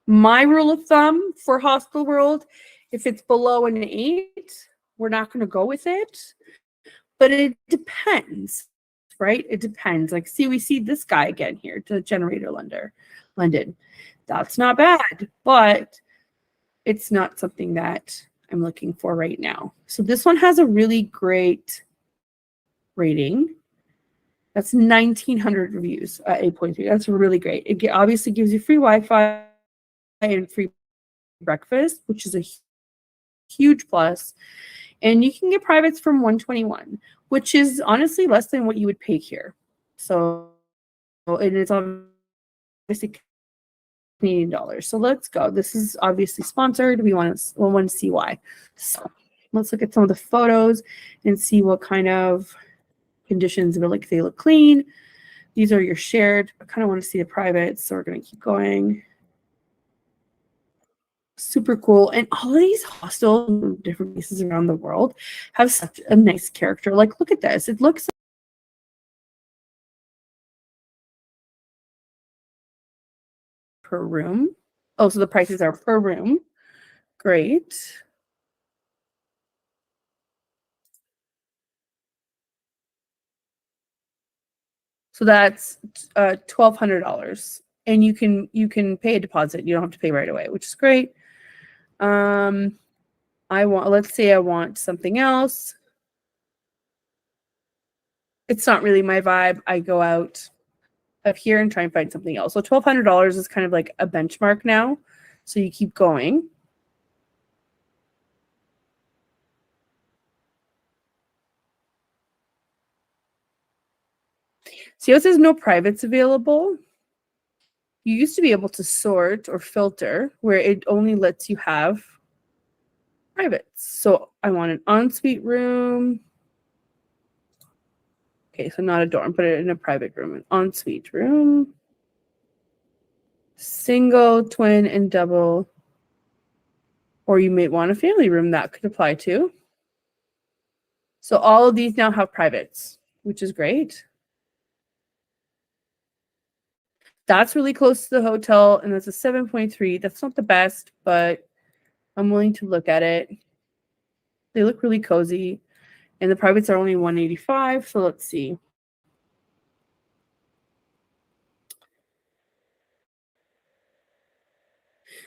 [SPEAKER 1] my rule of thumb for Hostel World, if it's below an 8, we're not going to go with it. But it depends, right? It depends. Like, we see this guy again here, the generator London. That's not bad, but it's not something that I'm looking for right now. So this one has a really great rating. That's 1,900 reviews at 8.3. That's really great. It obviously gives you free Wi-Fi and free breakfast, which is a huge plus. And you can get privates from 121, which is honestly less than what you would pay here. So, and it's obviously Canadian dollars. So let's go. This is obviously sponsored. We want to see why. So let's look at some of the photos and see what kind of conditions they look clean. These are your shared. I kind of want to see the privates, so we're going to keep going. Super cool. And all of these hostels in different places around the world have such a nice character. Like, look at this. It looks per room. Oh, so the prices are per room. Great. So that's $1,200, and you can pay a deposit. You don't have to pay right away, which is great. Let's say I want something else. It's not really my vibe. I go out of here and try and find something else. So $1,200 is kind of like a benchmark now. So you keep going. See how it says no privates available? You used to be able to sort or filter where it only lets you have privates. So I want an ensuite room. Okay, so not a dorm, put it in a private room, an ensuite room. Single, twin, and double. Or you may want a family room, that could apply too. So all of these now have privates, which is great. That's really close to the hotel, and that's a 7.3. That's not the best, but I'm willing to look at it. They look really cozy, and the privates are only $185. So let's see.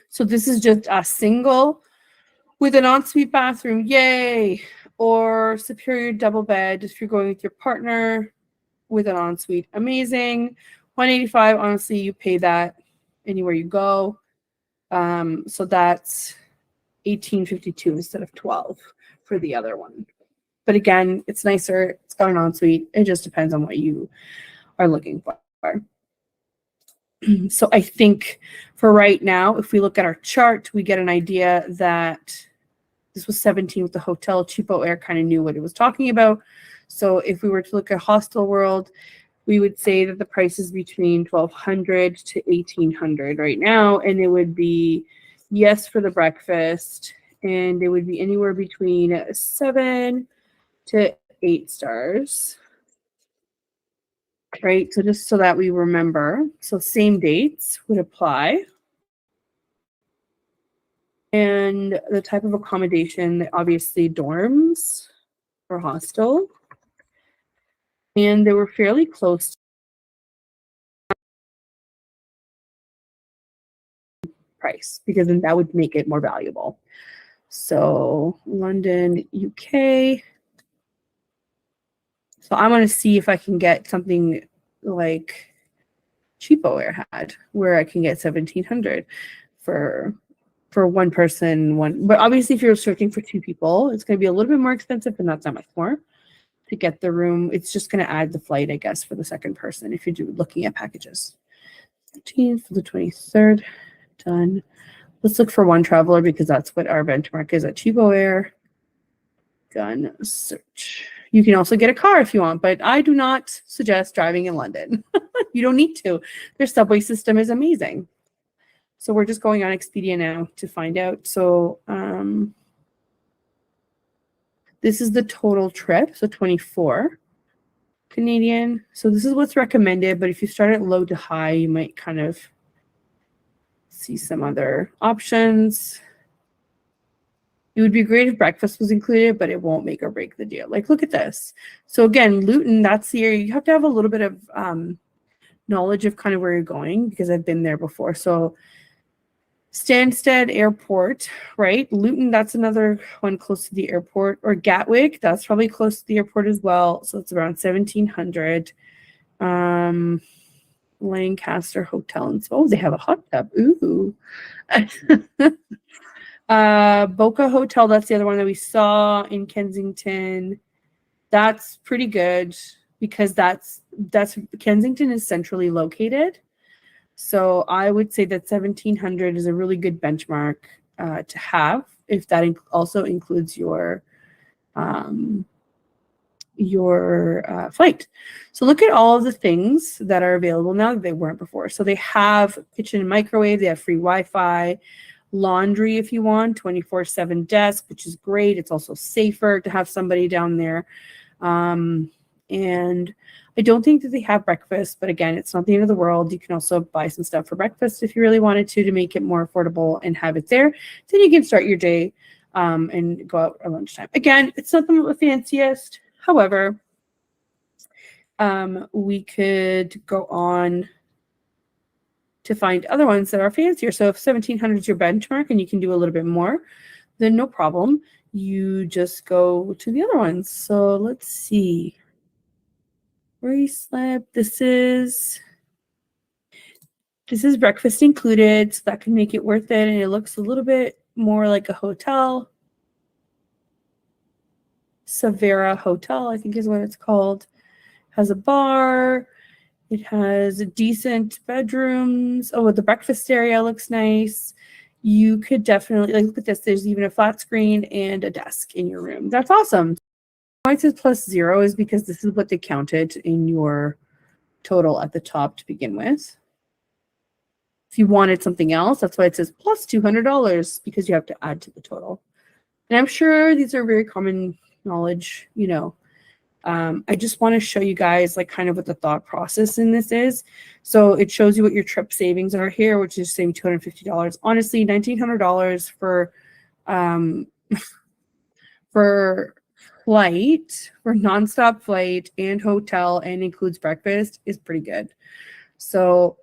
[SPEAKER 1] So this is just a single with an ensuite bathroom, yay! Or superior double bed if you're going with your partner with an ensuite, amazing. $185. Honestly, you pay that anywhere you go. So that's $1,852 instead of $12 for the other one. But again, it's nicer. It's got an ensuite. It just depends on what you are looking for. So I think for right now, if we look at our chart, we get an idea that this was 17 with the hotel. Cheapo Air kind of knew what it was talking about. So if we were to look at Hostel World, we would say that the price is between $1,200 to $1,800 right now, and it would be yes for the breakfast, and it would be anywhere between 7 to 8 stars. Right, so just so that we remember, so same dates would apply. And the type of accommodation, obviously dorms or hostel. And they were fairly close to price because then that would make it more valuable. So London, UK. So I want to see if I can get something like Cheapo Air had, where I can get 1,700 for one person, one. But obviously, if you're searching for two people, it's going to be a little bit more expensive, and that's not much more to get the room. It's just going to add the flight, I guess, for the second person if you're looking at packages. 15th for the 23rd, done. Let's look for one traveler because that's what our benchmark is at Cheapo Air. Done. Search. You can also get a car if you want, but I do not suggest driving in London. You don't need to. Their subway system is amazing. So we're just going on Expedia now to find out. So this is the total trip, so 24 Canadian. So this is what's recommended, but if you start at low to high, you might kind of see some other options. It would be great if breakfast was included, but it won't make or break the deal. Like, look at this. So again, Luton, that's the area. You have to have a little bit of knowledge of kind of where you're going because I've been there before. So Stansted Airport, right? Luton, that's another one close to the airport. Or Gatwick, that's probably close to the airport as well. So it's around 1,700. Lancaster Hotel. And so, they have a hot tub. Ooh. Boca Hotel, that's the other one that we saw in Kensington. That's pretty good because that's Kensington is centrally located. So I would say that 1,700 is a really good benchmark to have if that also includes your flight. So look at all of the things that are available now that they weren't before. So they have kitchen and microwave, they have free Wi-Fi, laundry if you want, 24/7 desk, which is great. It's also safer to have somebody down there. And I don't think that they have breakfast, but again, it's not the end of the world. You can also buy some stuff for breakfast if you really wanted to make it more affordable and have it there. Then you can start your day and go out at lunchtime. Again, it's not the fanciest. However, we could go on to find other ones that are fancier. So if 1700 is your benchmark and you can do a little bit more, then no problem. You just go to the other ones. So let's see. Where you slept. This is breakfast included, so that can make it worth it. And it looks a little bit more like a hotel. Savera Hotel, I think is what it's called. Has a bar. It has decent bedrooms. Oh, the breakfast area looks nice. You could definitely, like, look at this. There's even a flat screen and a desk in your room. That's awesome. Why it says +0 is because this is what they counted in your total at the top to begin with. If you wanted something else, that's why it says +$200 because you have to add to the total. And I'm sure these are very common knowledge, you know. I just want to show you guys like kind of what the thought process in this is. So it shows you what your trip savings are here, which is saving $250. Honestly, $1,900 for for flight, for nonstop flight and hotel and includes breakfast is pretty good. So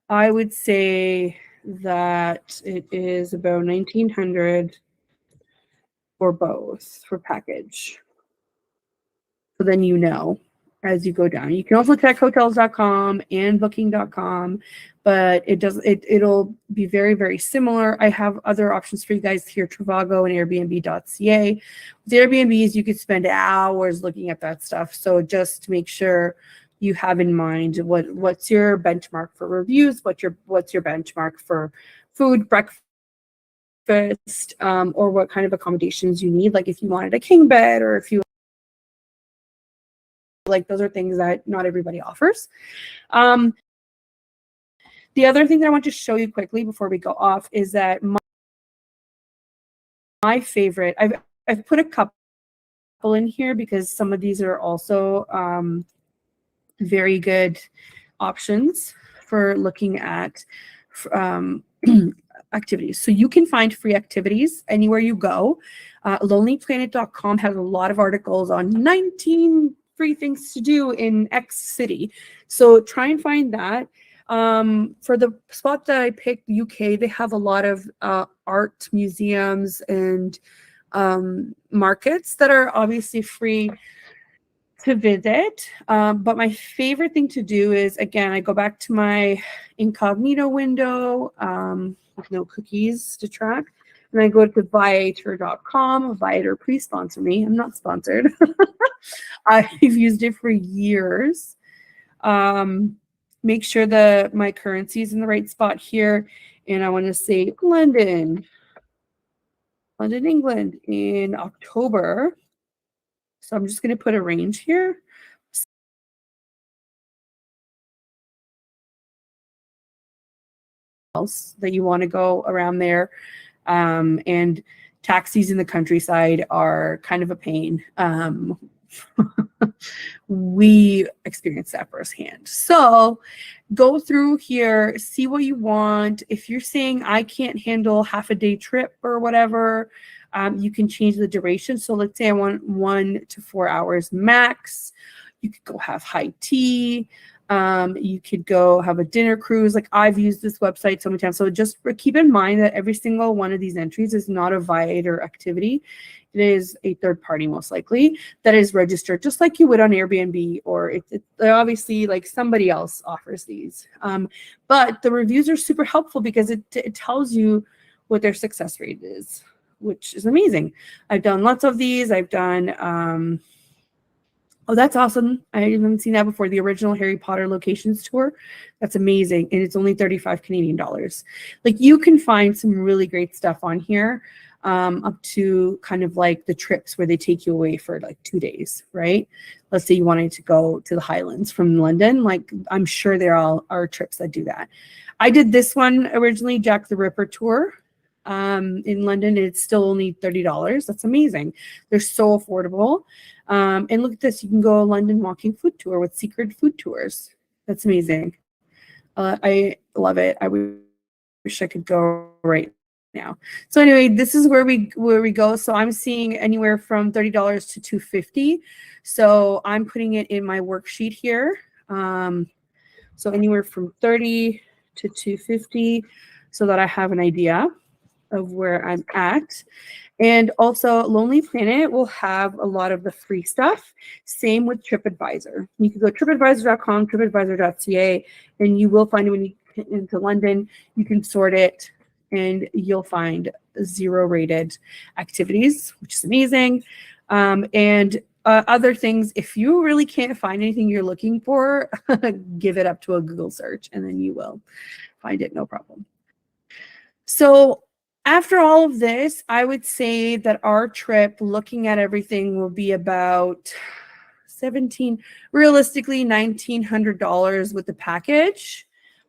[SPEAKER 1] I would say that it is about $1,900 for both for package. So then you know as you go down. You can also check hotels.com and booking.com, but it'll be very, very similar. I have other options for you guys here, Trivago and Airbnb.ca. With Airbnbs, you could spend hours looking at that stuff. So just to make sure you have in mind what's your benchmark for reviews, what's your benchmark for food, breakfast, or what kind of accommodations you need. Like if you wanted a king bed or if you like, those are things that not everybody offers. The other thing that I want to show you quickly before we go off is that my favorite, I've put a couple in here because some of these are also very good options for looking at activities. So you can find free activities anywhere you go. Lonelyplanet.com has a lot of articles on 19 free things to do in X city. So try and find that. For the spot that I picked, UK, they have a lot of art museums and markets that are obviously free to visit. But my favorite thing to do is, again, I go back to my incognito window with no cookies to track. And I go to viator.com. Viator, please sponsor me. I'm not sponsored. I've used it for years. Make sure that my currency is in the right spot here. And I want to say London, England in October. So I'm just going to put a range here. Else that you want to go around there. And taxis in the countryside are kind of a pain. We experienced that firsthand. So go through here, see what you want. If you're saying I can't handle half a day trip or whatever, you can change the duration. So let's say I want 1 to 4 hours max. You could go have high tea. You could go have a dinner cruise. Like I've used this website so many times. So just keep in mind that every single one of these entries is not a Viator activity. It is a third party, most likely, that is registered just like you would on Airbnb, or it's obviously like somebody else offers these. But the reviews are super helpful because it tells you what their success rate is, which is amazing. I've done lots of these. I've done oh, that's awesome. I haven't seen that before. The original Harry Potter locations tour. That's amazing. And it's only 35 Canadian dollars. Like you can find some really great stuff on here. up to kind of like the trips where they take you away for like 2 days, right? Let's say you wanted to go to the Highlands from London. Like, I'm sure there are trips that do that. I did this one originally, Jack the Ripper tour in London. It's still only $30. That's amazing. They're so affordable. And look at this. You can go a London walking food tour with secret food tours. That's amazing. I love it. I wish I could go right now. So anyway, this is where we go. So I'm seeing anywhere from $30 to $250. So I'm putting it in my worksheet here. So anywhere from 30 to 250, so that I have an idea of where I'm at. And also, Lonely Planet will have a lot of the free stuff. Same with TripAdvisor. You can go tripadvisor.com, tripadvisor.ca, and you will find when you get into London, you can sort it, and you'll find 0 rated activities, which is amazing. And other things, if you really can't find anything you're looking for, give it up to a Google search, and then you will find it, no problem. So after all of this, I would say that our trip, looking at everything, will be about realistically $1,900 with the package,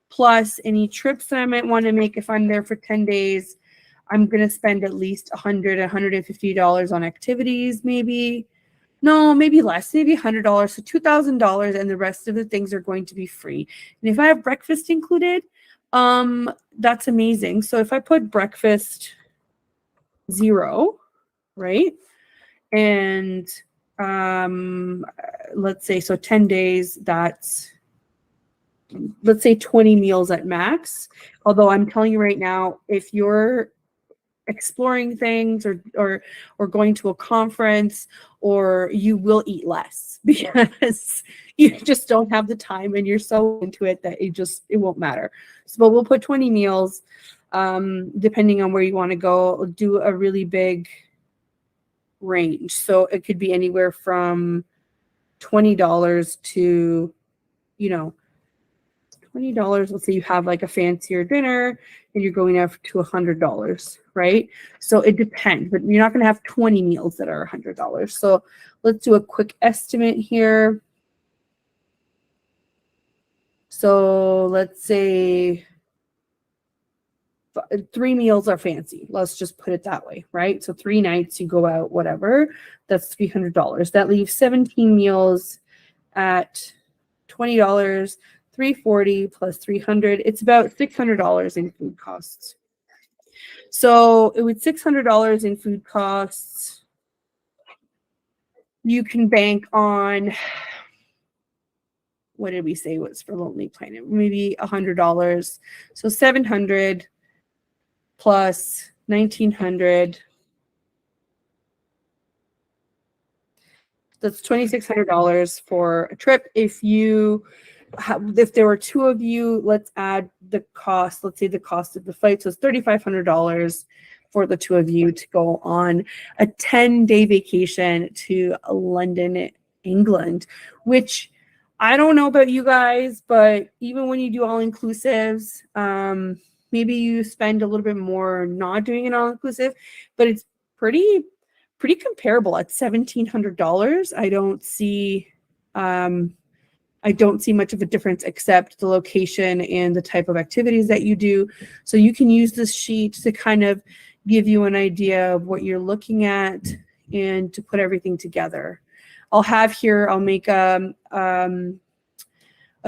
[SPEAKER 1] plus any trips that I might want to make. If I'm there for 10 days, I'm going to spend at least $150 on activities, maybe. No, maybe less, maybe $100, so $2,000, and the rest of the things are going to be free. And if I have breakfast included, that's amazing. So if I put breakfast 0, right? And let's say, so 10 days, that's, let's say 20 meals at max. Although I'm telling you right now, if you're exploring things or going to a conference, or you will eat less because you just don't have the time and you're so into it that it won't matter. So, but we'll put 20 meals, depending on where you want to go. Do a really big range. So it could be anywhere from $20 to, $20. Let's say you have like a fancier dinner and you're going out to $100, right? So it depends, but you're not going to have 20 meals that are $100. So let's do a quick estimate here. So let's say 3 meals are fancy. Let's just put it that way, right? So 3 nights you go out, whatever, that's $300. That leaves 17 meals at $20. 340 plus 300, it's about $600 in food costs. So with $600 in food costs, you can bank on, what did we say was for Lonely Planet? Maybe $100. So 700 plus 1900. That's $2,600 for a trip. If there were 2 of you, let's add the cost. Let's say the cost of the flight. So it's $3,500 for the 2 of you to go on a 10-day vacation to London, England, which I don't know about you guys, but even when you do all-inclusives, maybe you spend a little bit more not doing an all-inclusive, but it's pretty comparable at $1,700. I don't see much of a difference except the location and the type of activities that you do. So you can use this sheet to kind of give you an idea of what you're looking at and to put everything together. I'll make a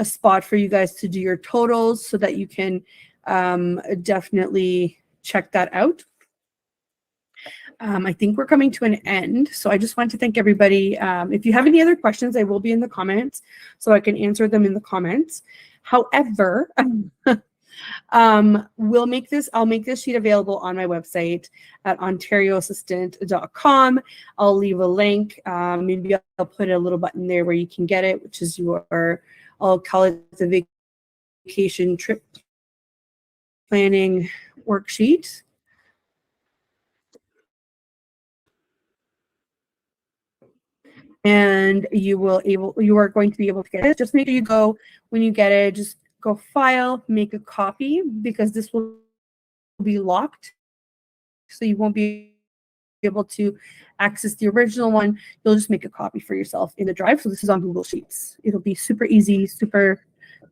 [SPEAKER 1] spot for you guys to do your totals so that you can definitely check that out. I think we're coming to an end. So I just want to thank everybody. If you have any other questions, I will be in the comments so I can answer them in the comments. However, I'll make this sheet available on my website at ontarioassistant.com. I'll leave a link. Maybe I'll put a little button there where you can get it, which is I'll call it the vacation trip planning worksheet. And you are going to be able to get it. Just make sure you go, when you get it, just go file, make a copy, because this will be locked. So you won't be able to access the original one, you'll just make a copy for yourself in the drive. So this is on Google Sheets. It'll be super easy, super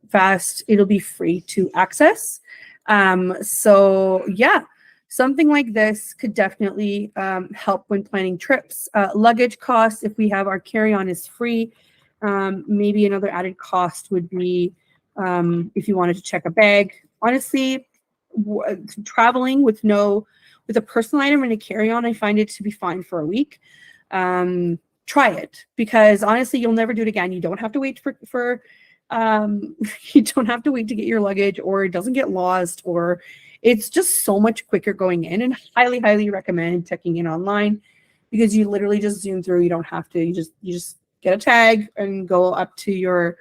[SPEAKER 1] fast. It'll be free to access. So yeah, something like this could definitely help when planning trips. Luggage costs, if we have our carry-on, is free. Maybe another added cost would be if you wanted to check a bag. Honestly, traveling with a personal item and a carry-on, I find it to be fine for a week. Try it, because honestly, you'll never do it again. You don't have to wait for you don't have to wait to get your luggage, or it doesn't get lost, or it's just so much quicker going in. And highly recommend checking in online, because you literally just zoom through. You don't have to. You just get a tag and go up to your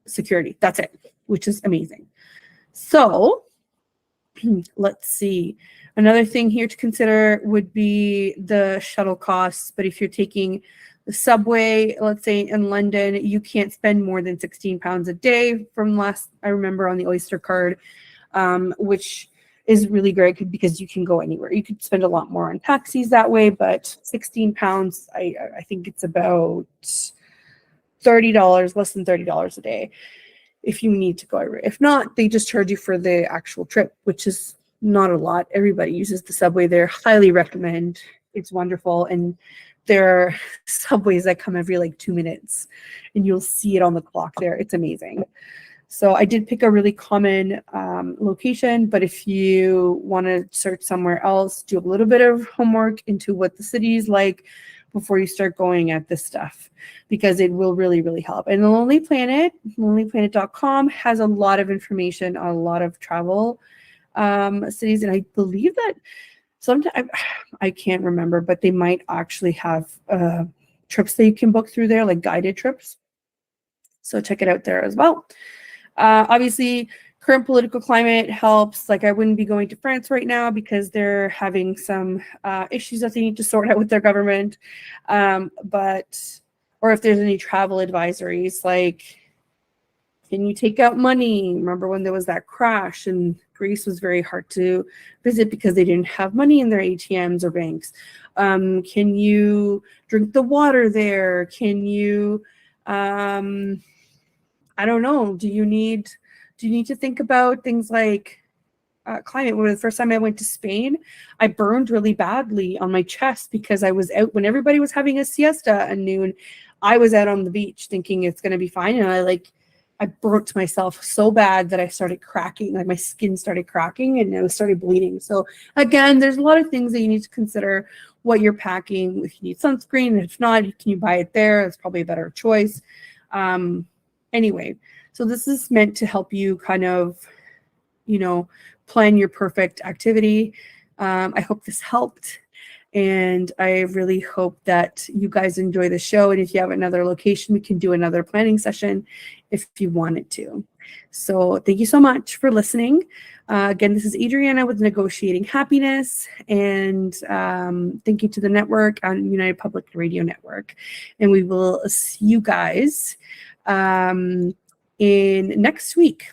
[SPEAKER 1] security. That's it, which is amazing. So let's see. Another thing here to consider would be the shuttle costs. But if you're taking the subway, let's say in London, you can't spend more than £16 a day from last I remember on the Oyster card, which is really great because you can go anywhere. You could spend a lot more on taxis that way, but £16, I think it's about $30, less than $30 a day if you need to go. If not, they just charge you for the actual trip, which is not a lot. Everybody uses the subway there. Highly recommend. It's wonderful. And there are subways that come every like 2 minutes, and you'll see it on the clock there. It's amazing. So I did pick a really common location, but if you want to search somewhere else, do a little bit of homework into what the city is like before you start going at this stuff, because it will really help. And the Lonely Planet, lonelyplanet.com, has a lot of information on a lot of travel cities, and I believe that sometimes, I can't remember, but they might actually have trips that you can book through there, like guided trips. So check it out there as well. Obviously, current political climate helps. Like, I wouldn't be going to France right now because they're having some issues that they need to sort out with their government. Or if there's any travel advisories, like, can you take out money? Remember when there was that crash and Greece was very hard to visit because they didn't have money in their ATMs or banks. Can you drink the water there? Can you, I don't know. Do you need to think about things like climate? When the first time I went to Spain, I burned really badly on my chest because I was out when everybody was having a siesta at noon. I was out on the beach thinking it's going to be fine. And I burnt myself so bad that I started cracking, like my skin started cracking and it started bleeding. So again, there's a lot of things that you need to consider what you're packing. If you need sunscreen, if not, can you buy it there? It's probably a better choice. Anyway, so this is meant to help you kind of, plan your perfect activity. I hope this helped. And I really hope that you guys enjoy the show. And if you have another location, we can do another planning session if you wanted to. So thank you so much for listening. Again, this is Adriana with Negotiating Happiness. And thank you to the network on United Public Radio Network. And we will see you guys in next week.